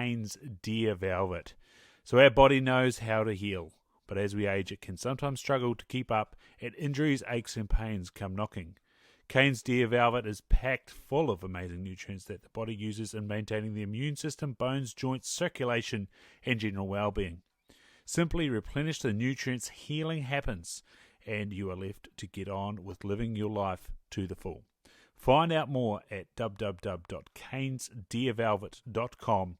Cane's Deer Velvet. So our body knows how to heal, but as we age it can sometimes struggle to keep up, and injuries, aches and pains come knocking. Cane's Deer Velvet is packed full of amazing nutrients that the body uses in maintaining the immune system, bones, joints, circulation, and general well-being. Simply replenish the nutrients, healing happens, and you are left to get on with living your life to the full. Find out more at www.canesdeervelvet.com.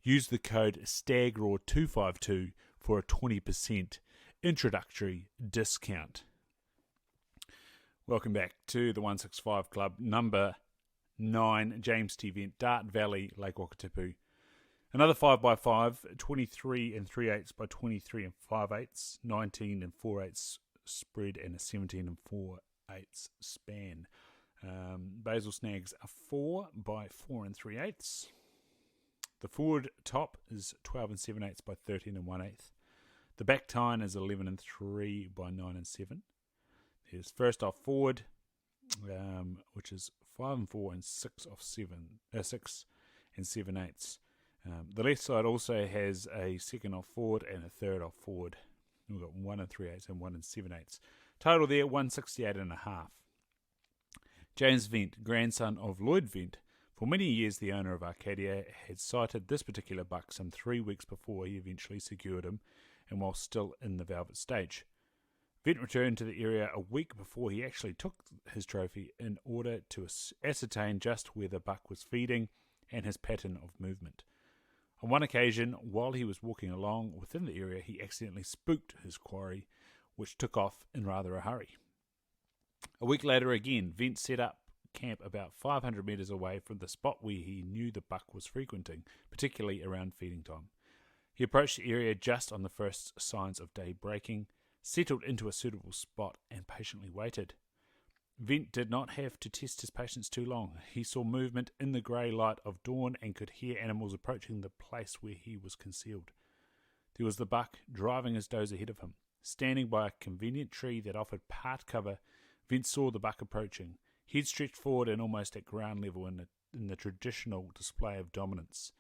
Use the code STAGRAW252 for a 20% introductory discount. Welcome back to the 165 Club, number 9, James T. Veint, Dart Valley, Lake Wakatipu. Another 5x5, 23 3/8 by 23 5/8, 19 4/8 spread, and a 17 4/8 span. Basal snags are 4 by 4 3/8. The forward top is 12 7/8 by 13 1/8. The back tine is 11 3 by 9 7. There's first off forward, which is 5 4 and 6 and 7/8. The left side also has a second off forward and a third off forward. We've got 1 3/8 and 1 7/8. Total there 168.5. James Veint, grandson of Lloyd Veint, for many years the owner of Arcadia, had sighted this particular buck some 3 weeks before he eventually secured him, and while still in the velvet stage. Veint returned to the area a week before he actually took his trophy in order to ascertain just where the buck was feeding and his pattern of movement. On one occasion, while he was walking along within the area, he accidentally spooked his quarry, which took off in rather a hurry. A week later again, Veint set up camp about 500 metres away from the spot where he knew the buck was frequenting, particularly around feeding time. He approached the area just on the first signs of day breaking, settled into a suitable spot, and patiently waited. Veint did not have to test his patience too long. He saw movement in the grey light of dawn and could hear animals approaching the place where he was concealed. There was the buck driving his does ahead of him. Standing by a convenient tree that offered part cover, Veint saw the buck approaching, head stretched forward and almost at ground level in the traditional display of dominance.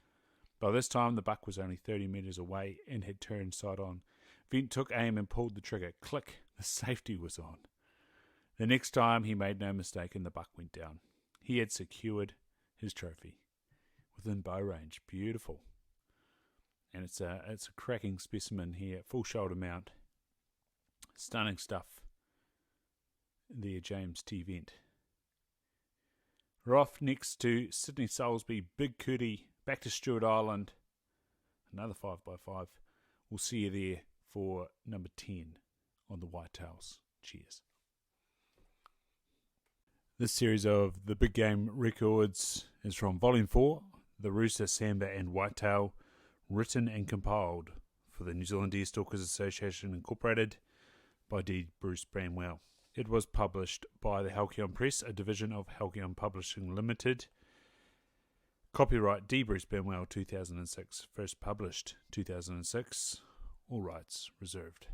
By this time the buck was only 30 metres away and had turned side on. Veint took aim and pulled the trigger. Click! The safety was on. The next time he made no mistake and the buck went down. He had secured his trophy within bow range. Beautiful. And it's a cracking specimen here. Full shoulder mount. Stunning stuff. There, James T. Veint. We're off next to Sydney Salisbury, Big Cootie, back to Stewart Island. Another 5x5. We'll see you there for number 10 on the Whitetails. Cheers. This series of the Big Game Records is from Volume 4, the Rusa, Sambar and Whitetail, written and compiled for the New Zealand Deer Stalkers Association Incorporated by D.Bruce Banwell. It was published by the Halcyon Press, a division of Halcyon Publishing Limited. Copyright D.Bruce Banwell 2006, first published 2006, all rights reserved.